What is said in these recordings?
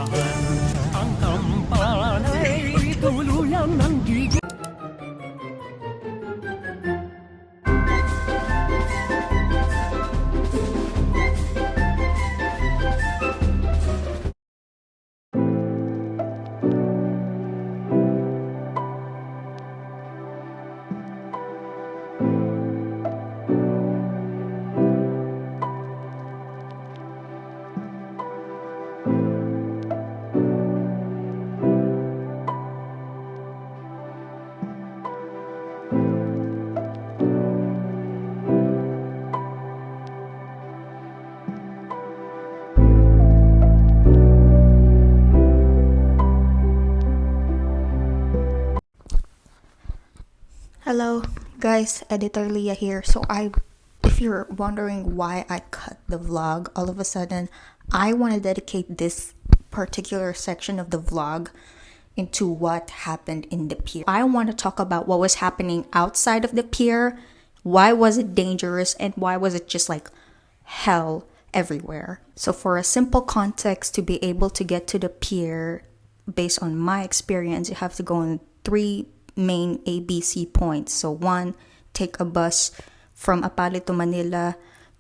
Ang kampanay tuluyan ng gigit. Hello guys, Editor Leah here. If you're wondering why I cut the vlog, all of a sudden I want to dedicate this particular section of the vlog into what happened in the pier. I want to talk about what was happening outside of the pier, why was it dangerous, and why was it just like hell everywhere. So for a simple context, to be able to get to the pier, based on my experience, you have to go in 3 main ABC points. So 1, take a bus from Apali to Manila.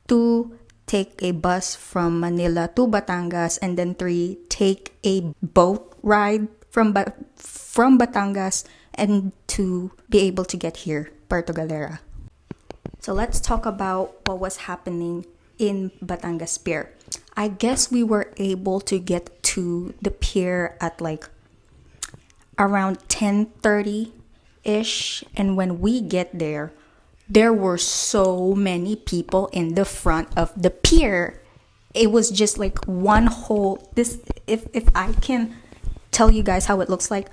2, take a bus from Manila to Batangas. And then 3, take a boat ride from Batangas and to be able to get here, Puerto Galera. So let's talk about what was happening in Batangas Pier. I guess we were able to get to the pier at like around 10:30-ish, and when we get there were so many people in the front of the pier. It was just like one whole, this, if I can tell you guys how it looks like,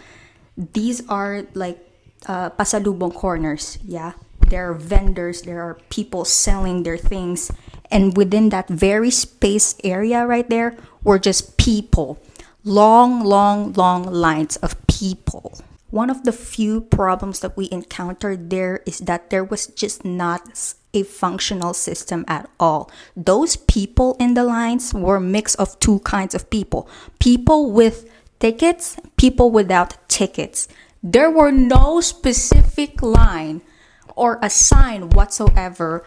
these are like pasalubong corners. Yeah, there are vendors, there are people selling their things, and within that very space area right there were just people, long lines of people. One of the few problems that we encountered there is that there was just not a functional system at all. Those people in the lines were a mix of 2 kinds of people. People with tickets, people without tickets. There were no specific line or a sign whatsoever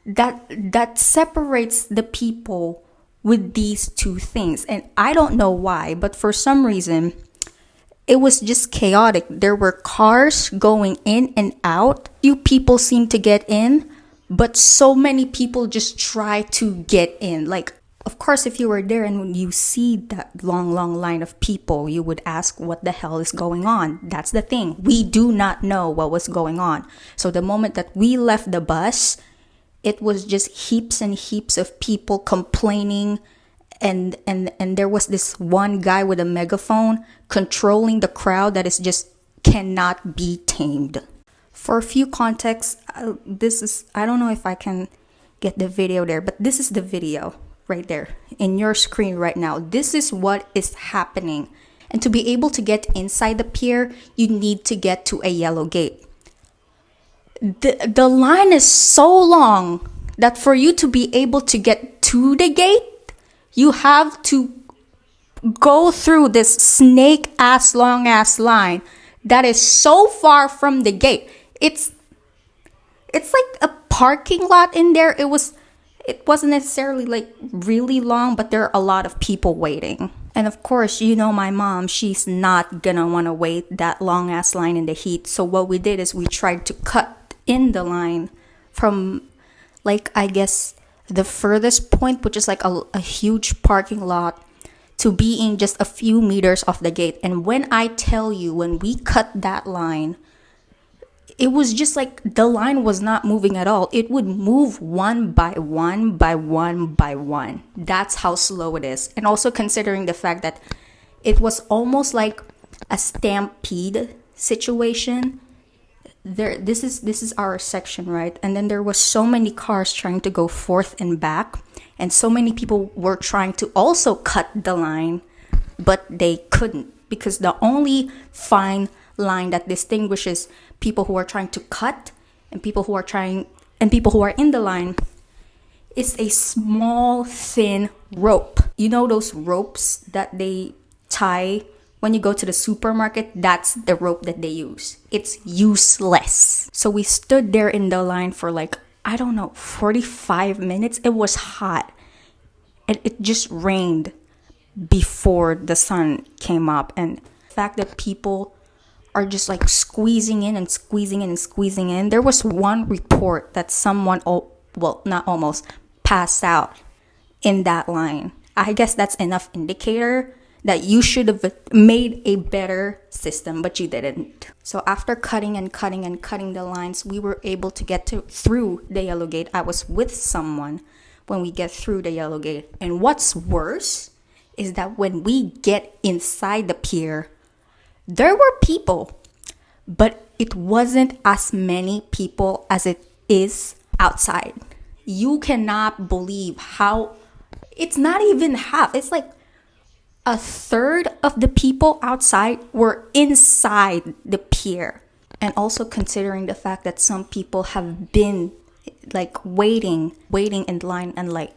that separates the people with these 2 things. And I don't know why, but for some reason, it was just chaotic. There were cars going in and out. Few people seemed to get in, but so many people just try to get in. Like, of course, if you were there and when you see that long line of people, you would ask what the hell is going on. That's the thing. We do not know what was going on. So the moment that we left the bus, it was just heaps and heaps of people complaining. And there was this one guy with a megaphone controlling the crowd that is just cannot be tamed. For a few contexts, this is, I don't know if I can get the video there, but this is the video right there in your screen right now. This is what is happening. And to be able to get inside the pier, you need to get to a yellow gate. The line is so long that for you to be able to get to the gate, you have to go through this long ass line that is so far from the gate. It's like a parking lot in there. It wasn't necessarily like really long, but there are a lot of people waiting. And of course, you know my mom, she's not gonna want to wait that long ass line in the heat. So what we did is we tried to cut in the line from, like, I guess the furthest point, which is like a huge parking lot, to being just a few meters off the gate. And when I tell you, when we cut that line, it was just like the line was not moving at all. It would move one by one. That's how slow it is. And also considering the fact that it was almost like a stampede situation. This is our section, right? And then there was so many cars trying to go forth and back, and so many people were trying to also cut the line, but they couldn't, because the only fine line that distinguishes people who are trying to cut and people who are in the line is a small thin rope. You know those ropes that they tie when you go to the supermarket, that's the rope that they use. It's useless. So we stood there in the line for like, I don't know, 45 minutes. It was hot. And it just rained before the sun came up. And the fact that people are just like squeezing in and squeezing in and squeezing in. There was one report that someone, well, not almost, passed out in that line. I guess that's enough indicator that you should have made a better system, but you didn't. So after cutting and cutting and cutting the lines, we were able to get through the yellow gate. I was with someone when we get through the yellow gate. And what's worse is that when we get inside the pier, there were people, but it wasn't as many people as it is outside. You cannot believe how it's not even half. It's like a third of the people outside were inside the pier. And also considering the fact that some people have been like waiting in line and like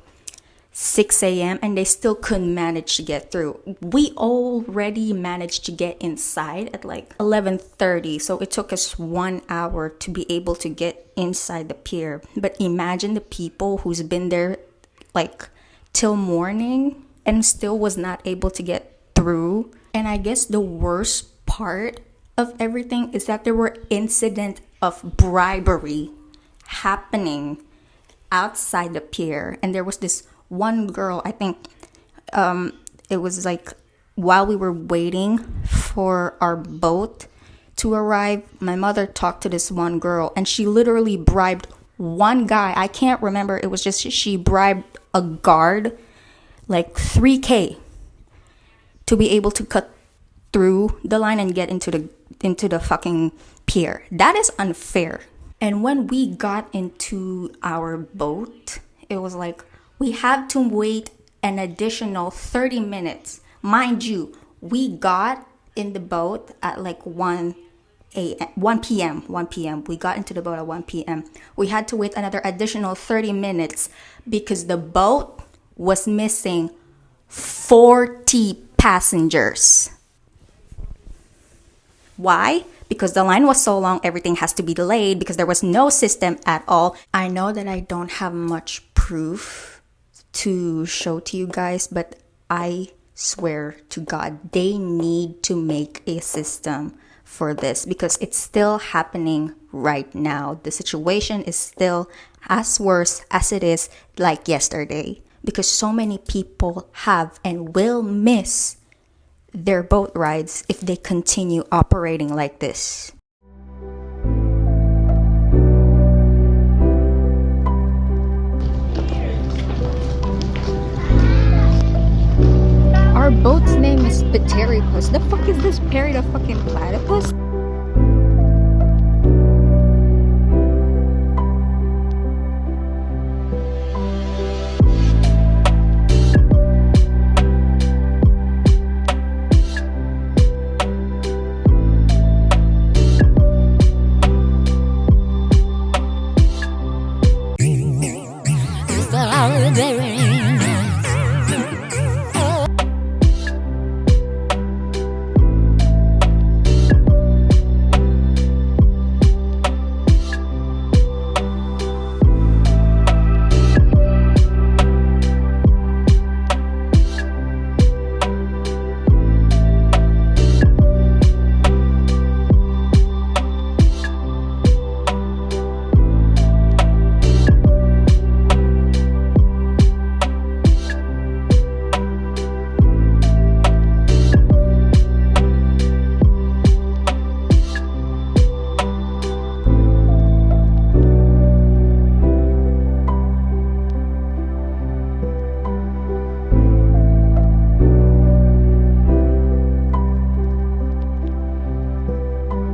6 a.m. and they still couldn't manage to get through. We already managed to get inside at like 11:30, so it took us 1 hour to be able to get inside the pier. But imagine the people who's been there like till morning and still was not able to get through. And I guess the worst part of everything is that there were incidents of bribery happening outside the pier. And there was this one girl, I think it was like while we were waiting for our boat to arrive, my mother talked to this one girl and she literally bribed one guy. I can't remember, it was just she bribed a guard like $3,000 to be able to cut through the line and get into the fucking pier. That is unfair. And when we got into our boat, it was like we had to wait an additional 30 minutes. Mind you, we got in the boat at like 1 p.m. We got into the boat at 1 p.m. We had to wait another additional 30 minutes because the boat was missing 40 passengers. Why? Because the line was so long, everything has to be delayed because there was no system at all. I know that I don't have much proof to show to you guys, but I swear to God, they need to make a system for this because it's still happening right now. The situation is still as worse as it is like yesterday because so many people have and will miss their boat rides if they continue operating like this. Our boat's name is Pteropus. The fuck is this? Parrot a fucking platypus?